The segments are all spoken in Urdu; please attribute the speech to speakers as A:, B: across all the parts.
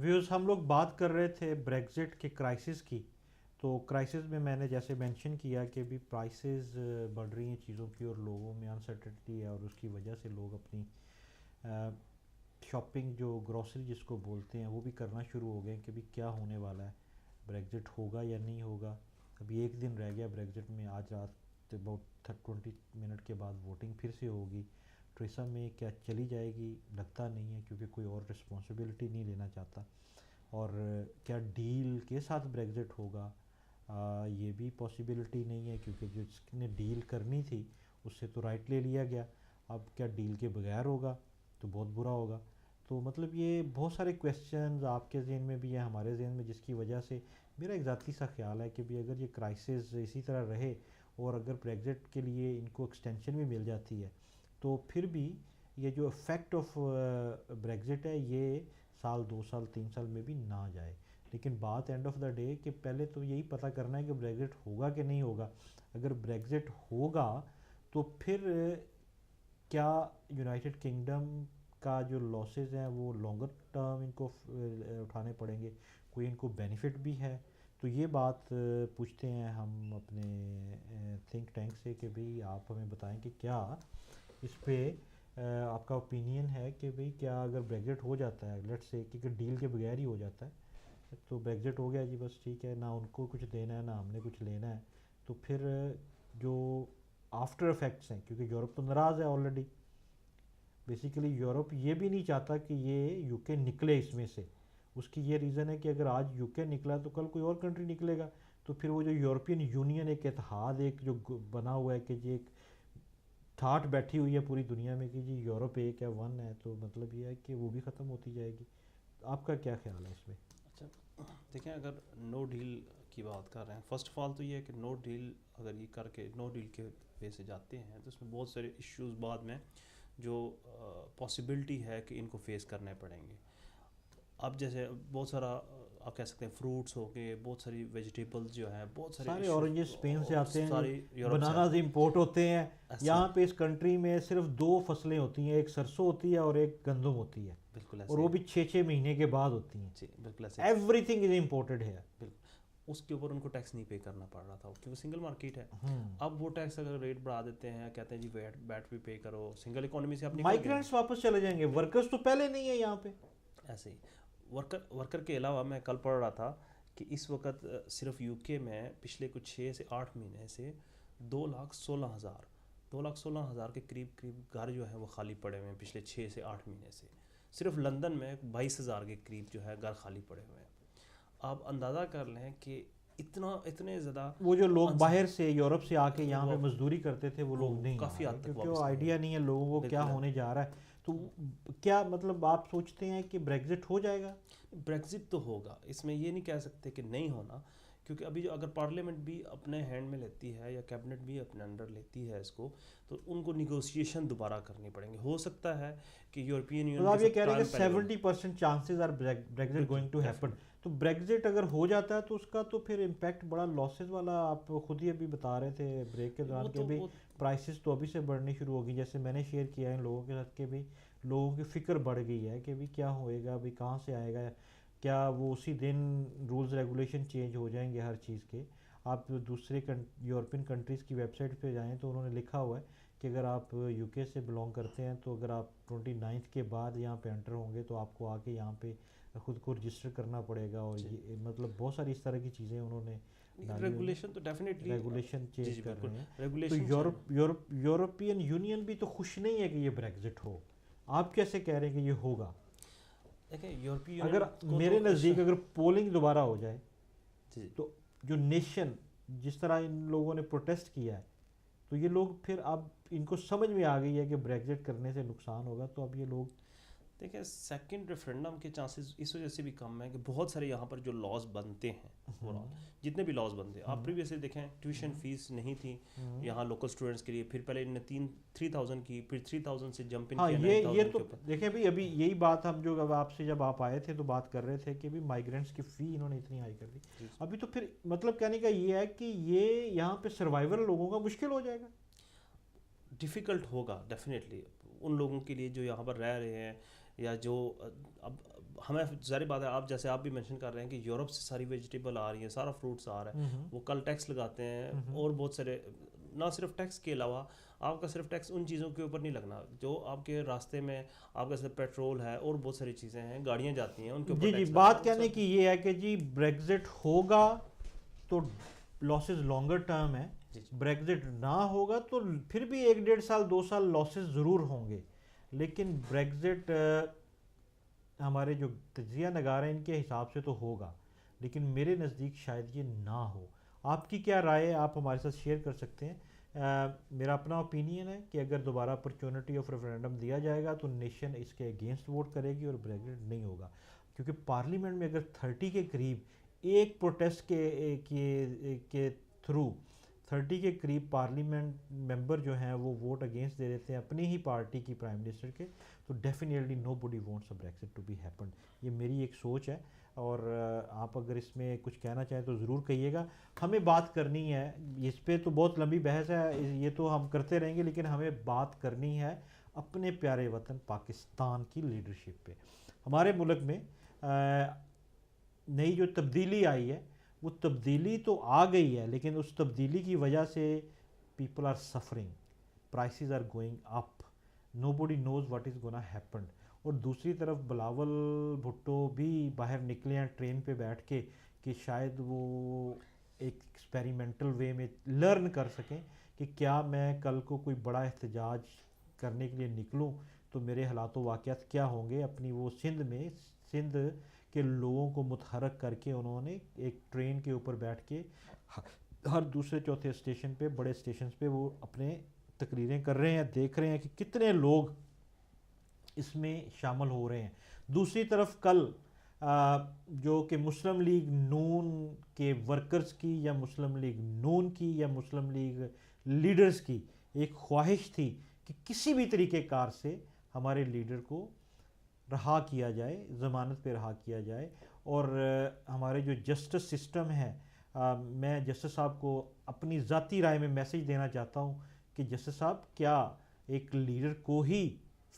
A: ویوز ہم لوگ بات کر رہے تھے بریگزٹ کے کرائسس کی. تو کرائسس میں میں نے جیسے مینشن کیا کہ بھی پرائسز بڑھ رہی ہیں چیزوں کی اور لوگوں میں انسرٹنٹی ہے اور اس کی وجہ سے لوگ اپنی شاپنگ جو گروسری جس کو بولتے ہیں وہ بھی کرنا شروع ہو گئے کہ بھی کیا ہونے والا ہے, بریگزٹ ہوگا یا نہیں ہوگا. ابھی ایک دن رہ گیا بریگزٹ میں, آج رات اباؤٹ 20 منٹ کے بعد ووٹنگ پھر سے ہوگی. ٹریسا میں کیا چلی جائے گی لگتا نہیں ہے کیونکہ کوئی اور رسپانسبلٹی نہیں لینا چاہتا. اور کیا ڈیل کے ساتھ بریگزٹ ہوگا یہ بھی پاسبلٹی نہیں ہے کیونکہ جس نے ڈیل کرنی تھی اس سے تو رائٹ لے لیا گیا. اب کیا ڈیل کے بغیر ہوگا تو بہت برا ہوگا. تو مطلب یہ بہت سارے کویسچنز آپ کے ذہن میں بھی ہیں, ہمارے ذہن میں, جس کی وجہ سے میرا ایک ذاتی سا خیال ہے کہ بھی اگر یہ کرائسس اسی طرح رہے اور اگر بریگزٹ کے لیے ان کو ایکسٹینشن بھی مل جاتی ہے تو پھر بھی یہ جو افیکٹ آف بریگزٹ ہے یہ سال 2 سال 3 سال میں بھی نہ جائے. لیکن بات اینڈ آف دا ڈے کہ پہلے تو یہی پتہ کرنا ہے کہ بریگزٹ ہوگا کہ نہیں ہوگا. اگر بریگزٹ ہوگا تو پھر کیا یونائٹڈ کنگڈم کا جو لاسز ہیں وہ لانگر ٹرم ان کو اٹھانے پڑیں گے, کوئی ان کو بینیفٹ بھی ہے. تو یہ بات پوچھتے ہیں ہم اپنے تھنک ٹینک سے کہ بھئی آپ ہمیں بتائیں کہ کیا اس پہ آپ کا اوپینین ہے کہ بھئی کیا اگر بریگزٹ ہو جاتا ہے لیٹ سے کہ ڈیل کے بغیر ہی ہو جاتا ہے تو بریگزٹ ہو گیا جی بس ٹھیک ہے, نہ ان کو کچھ دینا ہے نہ ہم نے کچھ لینا ہے, تو پھر جو آفٹر افیکٹس ہیں کیونکہ یورپ تو ناراض ہے آلریڈی. بیسیکلی یورپ یہ بھی نہیں چاہتا کہ یہ یو کے نکلے اس میں سے. اس کی یہ ریزن ہے کہ اگر آج یو کے نکلا تو کل کوئی اور کنٹری نکلے گا, تو پھر وہ جو یورپین یونین ایک اتحاد ایک جو بنا ہوا ہے کہ جی ایک تھاٹ بیٹھی ہوئی ہے پوری دنیا میں کہ جی یورپ ایک ہے, ون ہے, تو مطلب یہ ہے کہ وہ بھی ختم ہوتی جائے گی. آپ کا کیا خیال ہے اس میں؟
B: اچھا دیکھیں, اگر نو ڈیل کی بات کر رہے ہیں, فرسٹ آف آل تو یہ ہے کہ نو ڈیل اگر یہ کر کے نو ڈیل کے وے سے جاتے ہیں تو اس میں بہت سارے ایشوز بعد میں جو پاسبلٹی ہے کہ ان کو فیس کرنے پڑیں گے. اب جیسے بہت سارا آپ کہہ سکتے ہیں فروٹس ہو گئے, بہت ساری ویجیٹیبلز جو ہیں, بہت سارے
A: سارے
B: ایشوز
A: اورنجز اسپین سے آتے ہیں,
B: ساری یورپ سے
A: بناناز امپورٹ ہوتے ہیں.
B: ایسے
A: یہاں پہ اس کنٹری میں صرف 2 فصلیں ہوتی ہیں, ایک سرسوں ہوتی ہے اور ایک گندم ہوتی ہے,
B: بالکل
A: اور
B: ایسے
A: وہ بھی 6 مہینے کے بعد ہوتی ہیں.
B: جی بالکل ایسے
A: ایوری تھنگ از امپورٹڈ ہے.
B: بالکل اس کے اوپر ان کو ٹیکس نہیں پے کرنا پڑ رہا تھا کیونکہ سنگل مارکیٹ ہے. اب وہ ٹیکس اگر ریٹ بڑھا دیتے ہیں, کہتے ہیں جی ویٹ بھی پے کرو, سنگل اکانومی سے آپ نکل گئے.
A: مائیگرینٹس واپس چلے جائیں گے, ورکرز تو پہلے نہیں ہے یہاں پہ.
B: ایسے ہی ورکر کے علاوہ میں کل پڑھ رہا تھا کہ اس وقت صرف یو کے میں پچھلے کچھ 6 سے 8 مہینے سے 2,16,000 کے قریب گھر جو ہیں وہ خالی پڑے ہوئے ہیں پچھلے 6 سے 8 مہینے سے. صرف لندن میں 22,000 کے قریب جو ہے گھر خالی پڑے ہوئے ہیں. آپ اندازہ کر لیں کہ اتنے زیادہ
A: وہ جو لوگ باہر سے یورپ سے آ کے یہاں پہ مزدوری کرتے تھے وہ لوگ نہیں
B: کافی حد تک
A: کیونکہ وہ آئیڈیا نہیں ہے لوگوں کو کیا ہونے جا رہا ہے. تو کیا مطلب آپ سوچتے ہیں کہ بریگزٹ ہو جائے گا؟
B: بریگزٹ تو ہوگا, اس میں یہ نہیں کہہ سکتے کہ نہیں ہونا, کیونکہ ابھی جو اگر پارلیمنٹ بھی اپنے ہینڈ میں لیتی ہے یا کیبنٹ بھی اپنے انڈر لیتی ہے اس کو, تو ان کو نیگوسیشن دوبارہ کرنی پڑیں گے. ہو سکتا ہے کہ یورپین یونین
A: آپ یہ کہہ رہے ہیں کہ 70% chances are Brexit going to happen. تو بریگزٹ اگر ہو جاتا ہے تو اس کا تو پھر امپیکٹ بڑا لاسز والا, آپ خود ہی ابھی بتا رہے تھے بریک کے دوران کہ ابھی پرائسز تو ابھی سے بڑھنی شروع ہوگی. جیسے میں نے شیئر کیا ہے ان لوگوں کے ساتھ کہ بھی لوگوں کی فکر بڑھ گئی ہے کہ بھی کیا ہوئے گا, ابھی کہاں سے آئے گا, کیا وہ اسی دن رولز ریگولیشن چینج ہو جائیں گے ہر چیز کے. آپ دوسرے یورپین کنٹریز کی ویب سائٹ پہ جائیں تو انہوں نے لکھا ہوا ہے کہ اگر آپ یو کے سے بلانگ کرتے ہیں تو اگر آپ 29 کے بعد یہاں پہ انٹر ہوں گے تو آپ کو آ کے یہاں پہ خود کو رجسٹر کرنا پڑے گا, اور یہ مطلب بہت ساری اس طرح کی چیزیں انہوں نے
B: ریگولیشن تو ڈیفینیٹلی
A: ریگولیشن چینج کر رہے ہیں. تو یورپین یونین بھی تو خوش نہیں ہے کہ یہ بریگزٹ ہو. آپ کیسے کہہ رہے ہیں کہ یہ ہوگا؟ اگر میرے نزدیک اگر پولنگ دوبارہ ہو جائے تو جو نیشن جس طرح ان لوگوں نے پروٹیسٹ کیا ہے تو یہ لوگ پھر اب ان کو سمجھ میں آ گئی ہے کہ بریگزٹ کرنے سے نقصان ہوگا, تو اب یہ لوگ
B: دیکھیں سیکنڈ ریفرینڈم کے چانسز اس وجہ سے بھی کم ہیں کہ بہت سارے یہاں پر جو لاز بنتے ہیں جتنے بھی لاز بنتے ہیں, آپ پریویسلی دیکھیں ٹیوشن فیس نہیں تھی یہاں لوکل اسٹوڈنٹس کے لیے, پھر پہلے انہوں نے 3,000 کی, پھر 3,000 سے جمپ ان کیا 9,000 کے اوپر.
A: دیکھیں بھائی ابھی یہی بات ہم جو اب آپ سے جب آپ آئے تھے تو بات کر رہے تھے کہ بھی مائیگرینٹس کی فی انہوں نے اتنی ہائی کر دی. ابھی تو پھر مطلب کہنے کا یہ ہے کہ یہ یہاں پہ سروائیول لوگوں کا مشکل ہو جائے گا,
B: ڈیفیکلٹ ہوگا ڈیفینیٹلی ان لوگوں کے لیے جو یہاں پر رہ رہے ہیں. یا جو اب ہمیں ظاہر بات ہے آپ جیسے آپ بھی مینشن کر رہے ہیں کہ یورپ سے ساری ویجیٹیبل آ رہی ہیں, سارا فروٹس آ رہا ہے, وہ کل ٹیکس لگاتے ہیں, اور بہت سارے نہ صرف ٹیکس کے علاوہ آپ کا صرف ٹیکس ان چیزوں کے اوپر نہیں لگنا جو آپ کے راستے میں آپ کا صرف پیٹرول ہے اور بہت ساری چیزیں ہیں, گاڑیاں جاتی ہیں ان کے اوپر
A: جی
B: ٹیکس
A: بات کہنے کی یہ ہے کہ جی بریگزٹ ہوگا تو لاسز لانگر ٹرم ہے, بریگزٹ نہ ہوگا تو پھر بھی 1-1.5 سال 2 سال لاسز ضرور ہوں گے, لیکن بریگزٹ ہمارے جو تجزیہ نگار ہیں ان کے حساب سے تو ہوگا, لیکن میرے نزدیک شاید یہ نہ ہو. آپ کی کیا رائے ہے, آپ ہمارے ساتھ شیئر کر سکتے ہیں. میرا اپنا اوپینین ہے کہ اگر دوبارہ اپرچونٹی آف ریفرینڈم دیا جائے گا تو نیشن اس کے اگینسٹ ووٹ کرے گی اور بریگزٹ نہیں ہوگا, کیونکہ پارلیمنٹ میں اگر 30 کے قریب ایک پروٹیسٹ کے تھرو 30 کے قریب پارلیمنٹ ممبر جو ہیں وہ ووٹ اگینسٹ دے دیتے ہیں اپنی ہی پارٹی کی پرائم منسٹر کے, تو definitely nobody wants a Brexit to be happen. یہ میری ایک سوچ ہے, اور آپ اگر اس میں کچھ کہنا چاہیں تو ضرور کہیے گا. ہمیں بات کرنی ہے اس پہ, تو بہت لمبی بحث ہے, یہ تو ہم کرتے رہیں گے, لیکن ہمیں بات کرنی ہے اپنے پیارے وطن پاکستان کی لیڈرشپ پہ. ہمارے ملک میں نئی جو تبدیلی آئی ہے وہ تبدیلی تو آ گئی ہے, لیکن اس تبدیلی کی وجہ سے people are suffering, prices are going up, nobody knows what is gonna happen. اور دوسری طرف بلاول بھٹو بھی باہر نکلے ہیں ٹرین پہ بیٹھ کے کہ شاید وہ ایک ایکسپیریمنٹل وے میں لرن کر سکیں کہ کیا میں کل کو کوئی بڑا احتجاج کرنے کے لیے نکلوں تو میرے حالات و واقعات کیا ہوں گے. اپنی وہ سندھ کے لوگوں کو متحرک کر کے انہوں نے ایک ٹرین کے اوپر بیٹھ کے ہر دوسرے چوتھے اسٹیشن پہ, بڑے اسٹیشنز پہ وہ اپنے تقریریں کر رہے ہیں, دیکھ رہے ہیں کہ کتنے لوگ اس میں شامل ہو رہے ہیں. دوسری طرف کل جو کہ مسلم لیگ نون کے ورکرز کی یا مسلم لیگ نون کی یا مسلم لیگ لیڈرز کی ایک خواہش تھی کہ کسی بھی طریقہ کار سے ہمارے لیڈر کو رہا کیا جائے, ضمانت پہ رہا کیا جائے. اور ہمارے جو جسٹس سسٹم ہے, میں جسٹس صاحب کو اپنی ذاتی رائے میں میسیج دینا چاہتا ہوں کہ جسٹس صاحب کیا ایک لیڈر کو ہی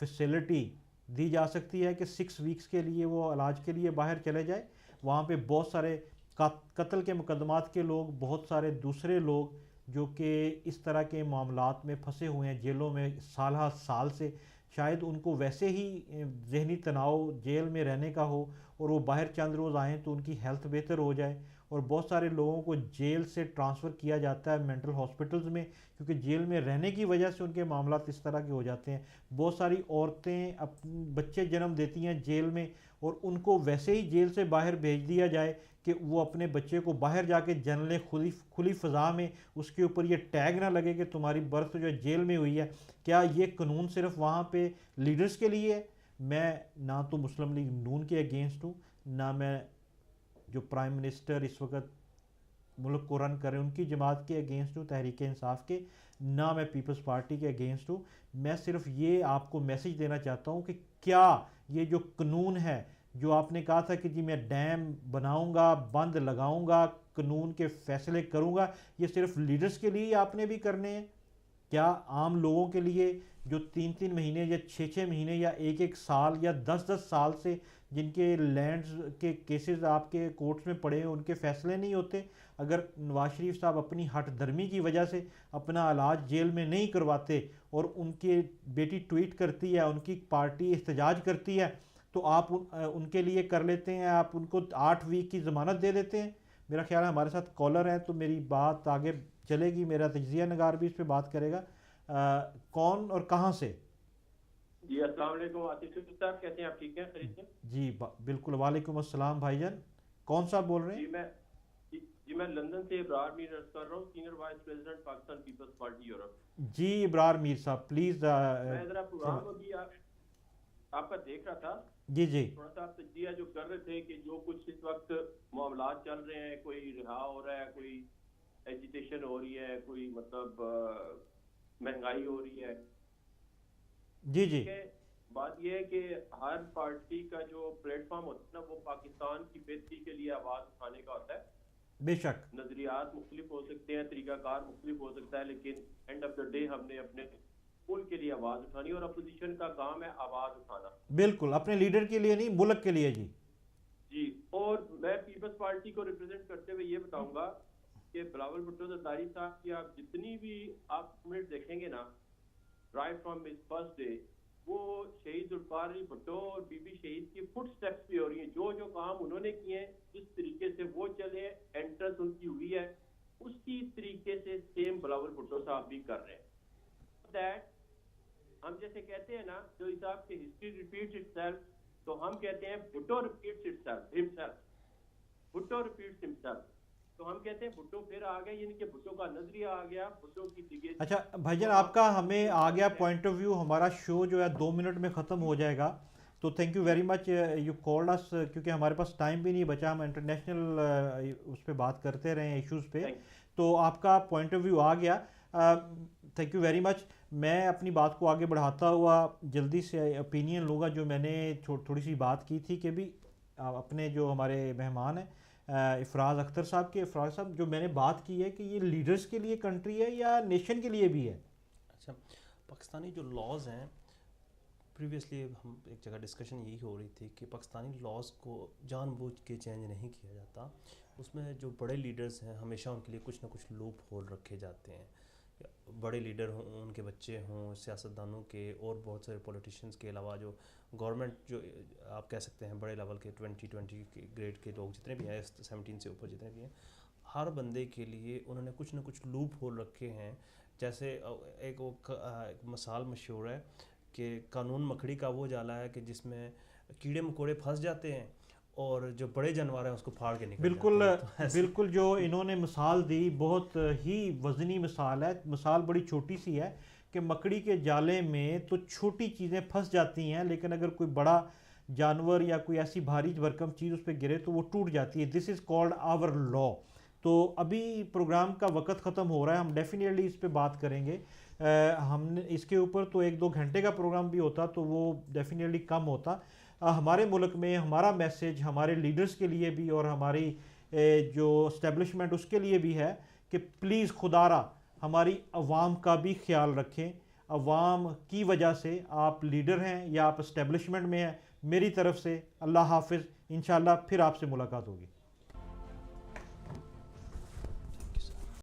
A: فیسلٹی دی جا سکتی ہے کہ 6 ویکس کے لیے وہ علاج کے لیے باہر چلے جائے. وہاں پہ بہت سارے قتل کے مقدمات کے لوگ, بہت سارے دوسرے لوگ جو کہ اس طرح کے معاملات میں پھنسے ہوئے ہیں جیلوں میں سالہ سال سے, شاید ان کو ویسے ہی ذہنی تناؤ جیل میں رہنے کا ہو اور وہ باہر چند روز آئیں تو ان کی ہیلتھ بہتر ہو جائے. اور بہت سارے لوگوں کو جیل سے ٹرانسفر کیا جاتا ہے مینٹل ہاسپٹلز میں, کیونکہ جیل میں رہنے کی وجہ سے ان کے معاملات اس طرح کے ہو جاتے ہیں. بہت ساری عورتیں بچے جنم دیتی ہیں جیل میں, اور ان کو ویسے ہی جیل سے باہر بھیج دیا جائے کہ وہ اپنے بچے کو باہر جا کے جنم لیں کھلی فضا میں, اس کے اوپر یہ ٹیگ نہ لگے کہ تمہاری برتھ جو ہے جیل میں ہوئی ہے. کیا یہ قانون صرف وہاں پہ لیڈرز کے لیے ہے؟ میں نہ تو مسلم لیگ نون کے اگینسٹ ہوں, نہ میں جو پرائم منسٹر اس وقت ملک کو رن کر رہے ہیں ان کی جماعت کے اگینسٹ ہوں, تحریک انصاف کے, نہ میں پیپلز پارٹی کے اگینسٹ ہوں. میں صرف یہ آپ کو میسیج دینا چاہتا ہوں کہ کیا یہ جو قانون ہے جو آپ نے کہا تھا کہ جی میں ڈیم بناؤں گا, بند لگاؤں گا, قانون کے فیصلے کروں گا, یہ صرف لیڈرز کے لیے آپ نے بھی کرنے ہیں؟ کیا عام لوگوں کے لیے جو 3 مہینے یا 6 مہینے یا 1 سال یا 10 سال سے جن کے لینڈز کے کیسز آپ کے کورٹس میں پڑے ہیں ان کے فیصلے نہیں ہوتے؟ اگر نواز شریف صاحب اپنی ہٹ دھرمی کی وجہ سے اپنا علاج جیل میں نہیں کرواتے اور ان کی بیٹی ٹویٹ کرتی ہے, ان کی پارٹی احتجاج کرتی ہے, تو آپ ان کے لیے کر لیتے ہیں, آپ ان کو 8 ویک کی ضمانت دے دیتے ہیں. میرا خیال ہے ہمارے ساتھ کالر ہیں تو میری بات آگے چلے گی, میرا تجزیہ نگار بھی اس پہ بات کرے گا. کون اور کہاں سے؟
C: جی السلام علیکم آصف صاحب, کیسے ہیں آپ؟ ٹھیک ہیں, خیریت سے؟
A: جی بالکل, وعلیکم السلام بھائی جان, کون صاحب بول رہے ہیں؟
C: جی میں لندن سے ابرار میر عرض کر رہا ہوں, senior vice president Pakistan Peoples Party Europe.
A: جی ابرار میر صاحب پلیز.
C: میں ذرا پروگرام ابھی آپ کا دیکھ رہا تھا,
A: جی جی
C: تھوڑا سا آپ تجزیہ جو کر رہے تھے کہ جو کچھ اس وقت معاملات چل رہے ہیں, کوئی رہا ہو رہا ہے, کوئی ایجیٹیشن ہو رہی ہے, کوئی مطلب مہنگائی ہو رہی ہے.
A: جی جی
C: بات یہ ہے کہ ہر پارٹی کا جو پلیٹ فارم ہوتا ہے نا وہ پاکستان کی بہتری کے لیے آواز اٹھانے کا ہوتا ہے.
A: بے شک
C: نظریات مختلف ہو سکتے ہیں, طریقہ کار مختلف ہو سکتا ہے, لیکن اینڈ آف دا ڈے ہم نے اپنے ان کے لیے آواز اٹھانی، اور اپوزیشن کا کام ہے آواز اٹھانا.
A: بالکل اپنے لیڈر کے لیے نہیں، ملک کے لیے.
C: جی، اور میں پیپلز پارٹی کو ریپرزینٹ کرتے ہوئے یہ بتاؤں گا کہ بلاول بھٹو زرداری صاحب کی آپ جتنی بھی آپ منٹ دیکھیں گے نا، right from his first day, وہ شہید ذوالفقار علی بھٹو اور بی بی شہید کی فٹ سٹیپس پہ ہو رہی ہیں. جو کام انہوں نے کیے ہیں، جس طریقے سے وہ چلے، انٹرنس ان کی ہوئی ہے، اسی طریقے سے سیم بلاول بھٹو صاحب بھی کر رہے ہیں. دیٹ ہم جیسے کہتے ہیں نا، جو حساب سے ہسٹری ریپیٹس اٹ سیلف، تو ہم کہتے ہیں Bhutto repeats it self himself, Bhutto repeats himself. تو ہم کہتے ہیں بھٹو پھر آ گیا، یعنی کہ بھٹو کا نظریہ آ گیا، بھٹو کی لیگیسی.
A: اچھا بھائی جان، آپ کا ہمیں آ گیا پوائنٹ آف ویو. ہمارا شو جو ہے 2 منٹ میں ختم ہو جائے گا، تو thank you very much you called us, کیونکہ ہمارے پاس ٹائم بھی نہیں بچا. ہم انٹرنیشنل اس پہ بات کرتے رہے ہیں، ایشوز پہ. تو آپ کا پوائنٹ آف ویو آ گیا، تھینک یو ویری مچ. میں اپنی بات کو آگے بڑھاتا ہوا جلدی سے اوپینین لوں گا. جو میں نے تھوڑی سی بات کی تھی کہ بھی اپنے جو ہمارے مہمان ہیں افراز اختر صاحب کے، افراز صاحب جو میں نے بات کی ہے کہ یہ لیڈرز کے لیے کنٹری ہے یا نیشن کے لیے بھی ہے؟
B: اچھا، پاکستانی جو لاز ہیں، پریویسلی ہم ایک جگہ ڈسکشن یہی ہو رہی تھی کہ پاکستانی لاز کو جان بوجھ کے چینج نہیں کیا جاتا. اس میں جو بڑے لیڈرز ہیں ہمیشہ ان کے لیے کچھ نہ کچھ لوپ ہول رکھے جاتے ہیں. بڑے لیڈر ہوں، ان کے بچے ہوں، سیاستدانوں کے اور بہت سارے پولیٹیشینز کے علاوہ جو گورنمنٹ، جو آپ کہہ سکتے ہیں بڑے لیول کے 20 کے گریڈ کے لوگ جتنے بھی ہیں، 17 سے اوپر جتنے بھی ہیں، ہر بندے کے لیے انہوں نے کچھ نہ کچھ لوپ ہول رکھے ہیں. جیسے ایک مثال مشہور ہے کہ قانون مکڑی کا وہ جالا ہے کہ جس میں کیڑے مکوڑے پھنس جاتے ہیں اور جو بڑے جانور ہیں اس کو پھاڑ کے نکل
A: بالکل
B: جاتے ہیں.
A: بالکل جو انہوں نے مثال دی بہت ہی وزنی مثال ہے. مثال بڑی چھوٹی سی ہے کہ مکڑی کے جالے میں تو چھوٹی چیزیں پھنس جاتی ہیں، لیکن اگر کوئی بڑا جانور یا کوئی ایسی بھاری بھرکم چیز اس پہ گرے تو وہ ٹوٹ جاتی ہے. دس از کالڈ آور لا. تو ابھی پروگرام کا وقت ختم ہو رہا ہے، ہم ڈیفینیٹلی اس پہ بات کریں گے. ہم نے اس کے اوپر تو 1-2 گھنٹے کا پروگرام بھی ہوتا تو وہ ڈیفینیٹلی کم ہوتا. ہمارے ملک میں ہمارا میسیج ہمارے لیڈرز کے لیے بھی اور ہماری جو اسٹیبلشمنٹ اس کے لیے بھی ہے کہ پلیز خدا را ہماری عوام کا بھی خیال رکھیں. عوام کی وجہ سے آپ لیڈر ہیں یا آپ اسٹیبلشمنٹ میں ہیں. میری طرف سے اللہ حافظ، انشاءاللہ پھر آپ سے ملاقات ہوگی.